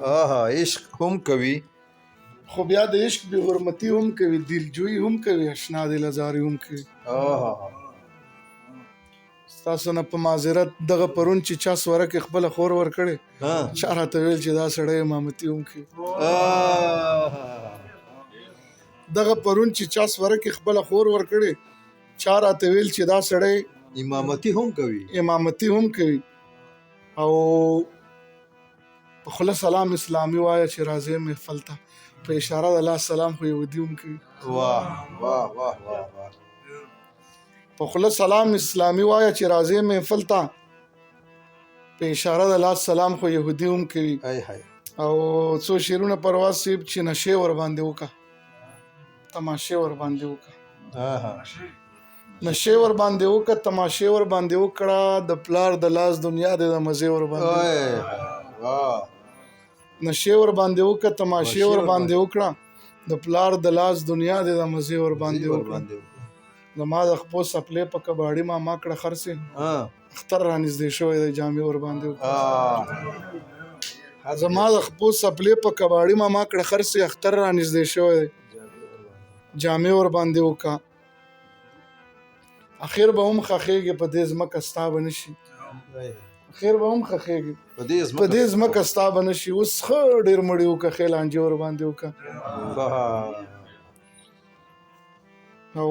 عشق هم کوي خو بیا د عشق بې حرمتي هم کوي، دلجویي هم کوي، اشنا دل ازاري هم کوي. ستاسو نه په معذرت دغه پرون چې چا سورک خپله خور ورکړې چا راته ویل چې دا سړی امامتي هم کوي. دغه پرون چې چا سورک خپله خور ورکړې چا راته ویل چې دا سړی امامتي هم کوي. امامتي هم کوي. او په خوله سلام اسلامي وایه چې راځي محفل ته، په اشاره د الله سلام خو یهودي هم کوي. واه واه واه واه واه. په خوله سلام اسلامي وایه چې راځي محفل ته، په اشاره د الله سلام خو یهودي هم کوي. او څو شعرونه پرواز صاحب چې نشې ور باندې وکړه، تماشې ور باندې وکړه، نشې ور باندې وکړه، تماشې ور باندې وکړه، د پلار د لاس دنیا دې د مزې ور باندې نشې ور باندې وکړه، تماشې ور باندې وکړه، د پلار د لاس دنیا دې د مزې ور باندې وکړه. زما د خپو سپلې په کباړي ما کړه خرڅې، اختر را نږدې شوی دی جامې ور باندې وکړه. زما د خپو سپلې په کباړي ما کړه خرڅې، اختر را نږدې شوی دی جامې ور باندې وکړه. اخر به هم خخېږي په دې ځمکه ستا به نشي، اخر به هم خخېږي په دې ځمکه ستا به نشي. اوس ښه ډېر مړي وکړه، ښې لانجې ور باندې وکړه. او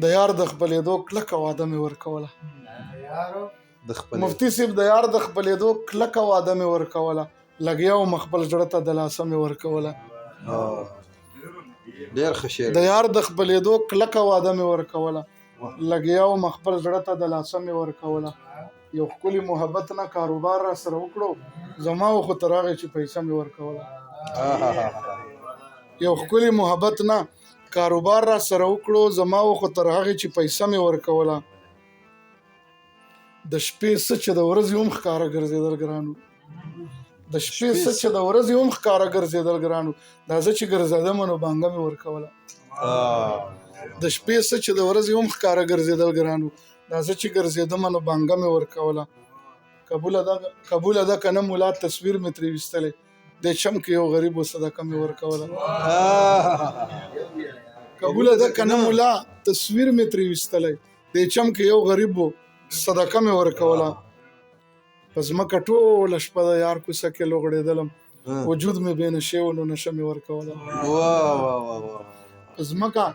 د یار د خپلېدو کلکه واده مې ورکوله، مفتي صاحب د یار د خپلېدو کلکه واده مې ورکوله، لګیا وم خپل زړه ته دلاسه مې ورکوله. ډېر ښه شعر. د یار د خپلېدو کلکه واده مې ورکوله، لګیا وم خپل زړه ته دلاسه مې ورکوله. یو ښکلي محبت نه کاروبار را سره وکړو، زما و خو تر هغې چې پیسه مې ورکوله. یو ښکلي محبت نه کاروبار را سره وکړو، زما و خو تر هغې چې پیسه مې ورکوله. د شپې څه چې د ورځې هم ښکاره ګرځېدل ګرانو، د شپې څه چې د ورځې هم ښکاره ګرځېدل ګرانو، دا زه چې ګرځېدمه نو بانګه مې ورکوله. د شپې څه چې د ورځې هم ښکاره ګرځېدل ګرانو، دا زه چې ګرځېدمه نو بانګه مې ورکوله. قبوله ده که نه ملا تصویر مې ترې ویستلی، دې چم کې یو غریب و صدقه مې ورکوله. قبوله ده که نه ملا تصویر مې ترې ویستلی، دې چم کې یو غریب و صدقه مې ورکوله. په ځمکه ټوله شپه د یار کوڅه کې لوغړېدلم، وجود مې بې نشې و نو نشه مې ورکوله. په ځمکه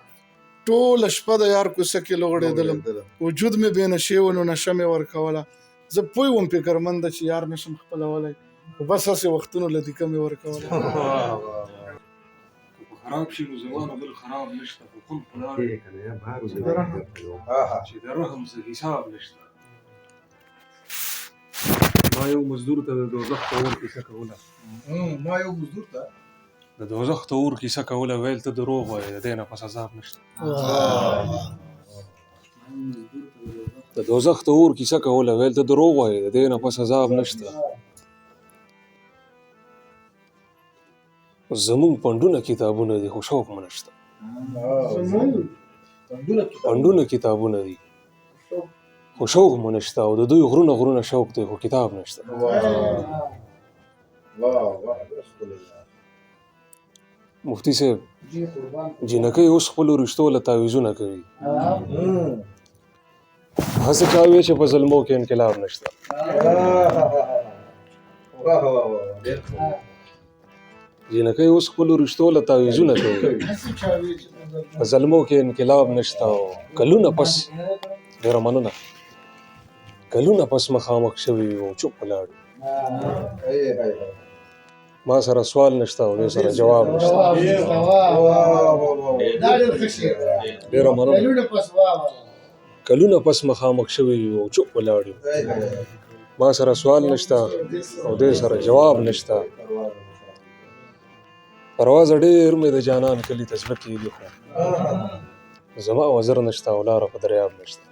ټوله شپه د یار کوڅه کې لوغړېدلم، وجود مې بې نشې و نو نشه مې ورکوله. زه پوه وم فکرمنده چې یار نشم خپلولی، خو بس هسې وختونو له دیکه مې ورکوله. خراب شي نو زمانه بل خراب نشته، خو خون په لار چې د رحم څه حساب نشته. ما یو مزدور ته د دوزخ ته اور کیسه کوله، د دوزخ ته اور کیسه کوله، ویل ته دروغ وایې د دې نه پس عذاب نشته. د دوزخ ته اور کیسه کوله، ویل ته دروغ وایې د دې نه پس عذاب نشته. زمونږ پنډونه کتابونه دي خو شوق مو نشته، پنډونه کتابونه دي خو شوق مو نشته، او د دوی غرونه غرونه شوق دی خو کتاب نشته. مفتي صاحب جنکۍ اوس خپلو رشتو له تعویضونه کوي، هسې چا وایي چې په ظلمو کې انقلاب نشته. جنکۍ اوس خپلو رشتو له تعویضونه کوي، په ظلمو کې انقلاب نشته. او کلونه پس، ډېره مننه، کلونه پس مخامخ شوي او چوپ ولاړ، ما سره سوال نشته او دې سره جواب نشته. ډېره مننه، کلونه پس مخامخ شوي او چوپ ولاړ، ما سره سوال نشته او دې سره جواب نشته. پروازه ډېر مې د جانان کلي ته زړه کېږي، خو زما وزر نشته او لاره په دریاب نشته.